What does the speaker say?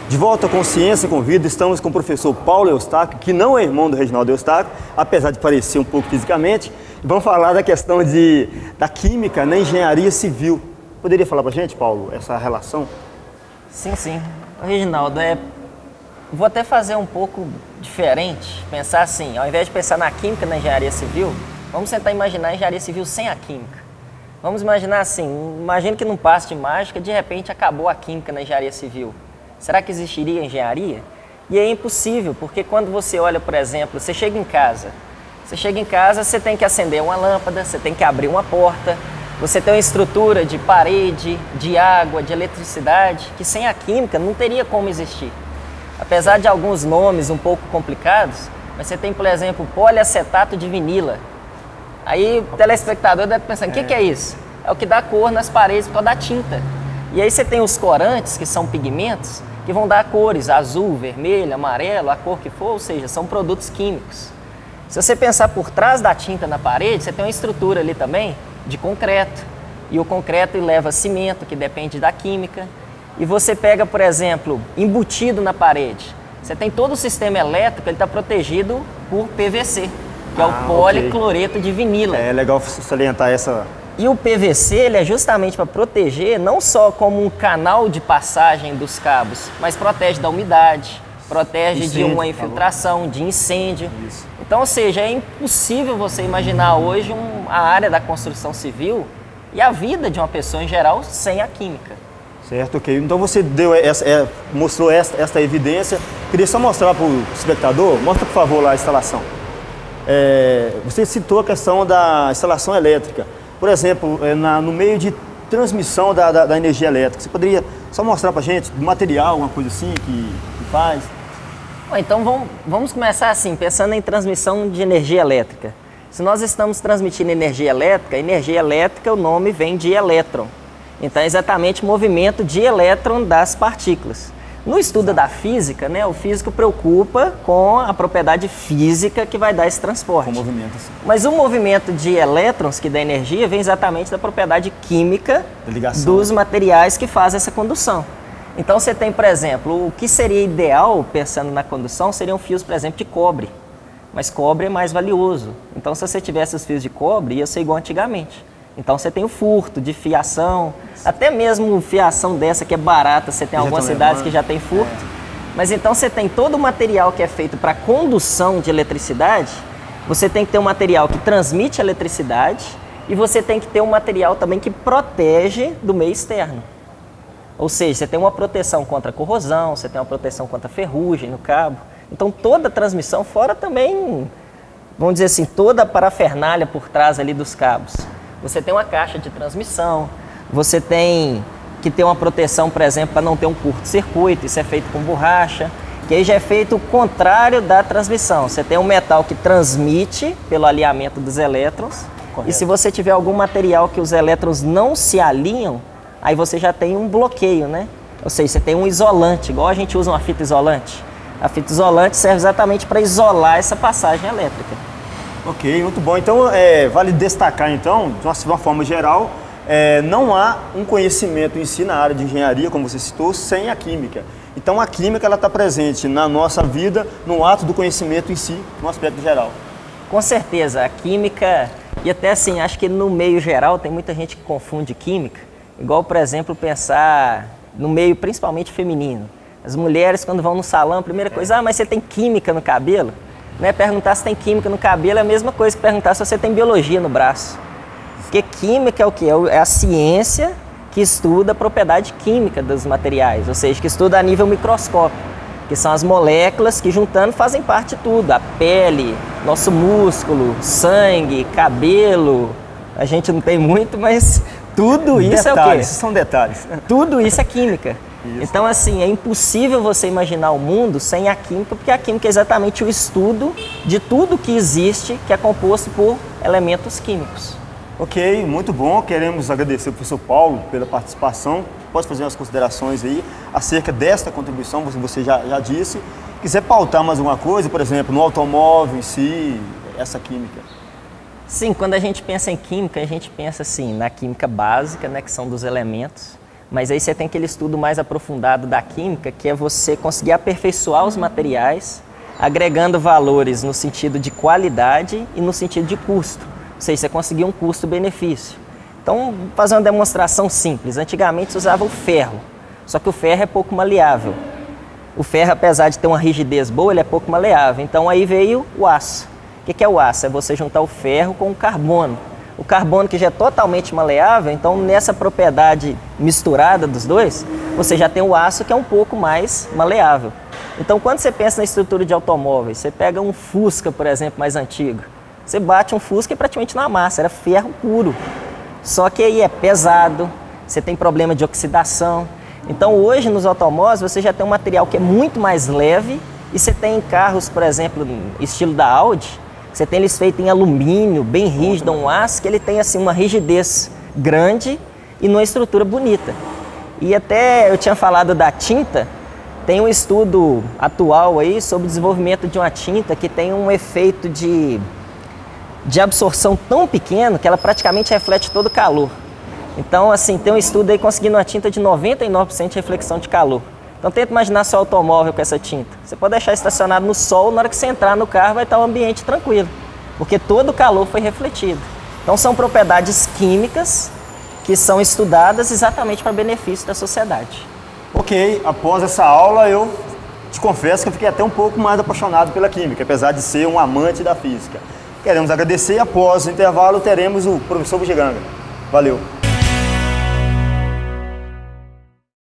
De volta com Ciência com Vida, estamos com o professor Paulo Eustáquio, que não é irmão do Reginaldo Eustáquio, apesar de parecer um pouco fisicamente. E vamos falar da questão da química na engenharia civil. Poderia falar para a gente, Paulo, essa relação? Sim. Reginaldo, vou até fazer um pouco diferente, pensar assim, ao invés de pensar na química na engenharia civil, vamos tentar imaginar a engenharia civil sem a química. Vamos imaginar assim, imagine que num passe de mágica, de repente acabou a química na engenharia civil. Será que existiria engenharia? E é impossível, porque quando você olha, por exemplo, você chega em casa, você tem que acender uma lâmpada, você tem que abrir uma porta, você tem uma estrutura de parede, de água, de eletricidade, que sem a química não teria como existir. Apesar de alguns nomes um pouco complicados, mas você tem, por exemplo, poliacetato de vinila. Aí o telespectador deve pensar, o que é isso? É o que dá cor nas paredes por causa da tinta. E aí você tem os corantes, que são pigmentos, que vão dar cores, azul, vermelho, amarelo, a cor que for, ou seja, são produtos químicos. Se você pensar por trás da tinta na parede, você tem uma estrutura ali também de concreto. E o concreto leva cimento, que depende da química. E você pega, por exemplo, embutido na parede. Você tem todo o sistema elétrico, ele está protegido por PVC, que é o policloreto de vinila. É legal salientar essa... E o PVC ele é justamente para proteger não só como um canal de passagem dos cabos, mas protege da umidade, protege incêndio, de uma infiltração, de incêndio. Isso. Então, ou seja, é impossível você imaginar hoje a área da construção civil e a vida de uma pessoa em geral sem a química. Certo, ok. Então você mostrou esta evidência. Queria só mostrar para o espectador, mostra por favor lá a instalação. Você citou a questão da instalação elétrica. Por exemplo, no meio de transmissão da energia elétrica, você poderia só mostrar para a gente material, alguma coisa assim que faz? Bom, então vamos começar assim, pensando em transmissão de energia elétrica. Se nós estamos transmitindo energia elétrica, o nome vem de elétron. Então é exatamente o movimento de elétron das partículas. No estudo da física, né, o físico preocupa com a propriedade física que vai dar esse transporte. Com movimento, sim. Mas o movimento de elétrons que dá energia vem exatamente da propriedade química dos materiais que fazem essa condução. Então você tem, por exemplo, o que seria ideal, pensando na condução, seriam fios, por exemplo, de cobre. Mas cobre é mais valioso. Então se você tivesse os fios de cobre, ia ser igual antigamente. Então você tem o furto de fiação, até mesmo fiação dessa que é barata, você tem algumas cidades que já tem furto. Mas então você tem todo o material que é feito para condução de eletricidade, você tem que ter um material que transmite eletricidade e você tem que ter um material também que protege do meio externo. Ou seja, você tem uma proteção contra corrosão, você tem uma proteção contra ferrugem no cabo. Então toda a transmissão, fora também, vamos dizer assim, toda a parafernália por trás ali dos cabos. Você tem uma caixa de transmissão, você tem que ter uma proteção, por exemplo, para não ter um curto-circuito, isso é feito com borracha, que aí já é feito o contrário da transmissão. Você tem um metal que transmite pelo alinhamento dos elétrons, correto. E se você tiver algum material que os elétrons não se alinham, aí você já tem um bloqueio, né? Ou seja, você tem um isolante, igual a gente usa uma fita isolante. A fita isolante serve exatamente para isolar essa passagem elétrica. Ok, muito bom. Então, vale destacar, então, de uma forma geral, não há um conhecimento em si na área de engenharia, como você citou, sem a química. Então, a química está presente na nossa vida, no ato do conhecimento em si, no aspecto geral. Com certeza, a química, e até assim, acho que no meio geral tem muita gente que confunde química, igual, por exemplo, pensar no meio principalmente feminino. As mulheres, quando vão no salão, a primeira coisa, mas você tem química no cabelo? Né? Perguntar se tem química no cabelo é a mesma coisa que perguntar se você tem biologia no braço. Porque química é o quê? É a ciência que estuda a propriedade química dos materiais, ou seja, que estuda a nível microscópico, que são as moléculas que juntando fazem parte de tudo. A pele, nosso músculo, sangue, cabelo, a gente não tem muito, mas tudo isso detalhes, é o quê? São detalhes. Tudo isso é química. Isso. Então, assim, é impossível você imaginar o mundo sem a química, porque a química é exatamente o estudo de tudo que existe, que é composto por elementos químicos. Ok, muito bom. Queremos agradecer ao professor Paulo pela participação. Pode fazer umas considerações aí acerca desta contribuição, você já disse. Quiser pautar mais alguma coisa, por exemplo, no automóvel em si, essa química? Sim, quando a gente pensa em química, a gente pensa assim, na química básica, né, que são dos elementos. Mas aí você tem aquele estudo mais aprofundado da química, que é você conseguir aperfeiçoar os materiais, agregando valores no sentido de qualidade e no sentido de custo. Ou seja, você conseguir um custo-benefício. Então, vou fazer uma demonstração simples. Antigamente se usava o ferro, só que o ferro é pouco maleável. O ferro, apesar de ter uma rigidez boa, ele é pouco maleável. Então aí veio o aço. O que é o aço? É você juntar o ferro com o carbono. O carbono que já é totalmente maleável, então nessa propriedade misturada dos dois, você já tem o aço que é um pouco mais maleável. Então quando você pensa na estrutura de automóveis, você pega um Fusca, por exemplo, mais antigo. Você bate um Fusca e praticamente não amassa, era ferro puro. Só que aí é pesado, você tem problema de oxidação. Então hoje nos automóveis você já tem um material que é muito mais leve e você tem carros, por exemplo, estilo da Audi, você tem eles feitos em alumínio, bem rígido, um aço, que ele tem assim uma rigidez grande e numa estrutura bonita. E até eu tinha falado da tinta, tem um estudo atual aí sobre o desenvolvimento de uma tinta que tem um efeito de absorção tão pequeno que ela praticamente reflete todo o calor. Então, assim, tem um estudo aí conseguindo uma tinta de 99% de reflexão de calor. Então, tenta imaginar seu automóvel com essa tinta. Você pode deixar estacionado no sol, na hora que você entrar no carro vai estar um ambiente tranquilo, porque todo o calor foi refletido. Então, são propriedades químicas que são estudadas exatamente para benefício da sociedade. Ok, após essa aula eu te confesso que eu fiquei até um pouco mais apaixonado pela química, apesar de ser um amante da física. Queremos agradecer e após o intervalo teremos o professor Bugiganga. Valeu!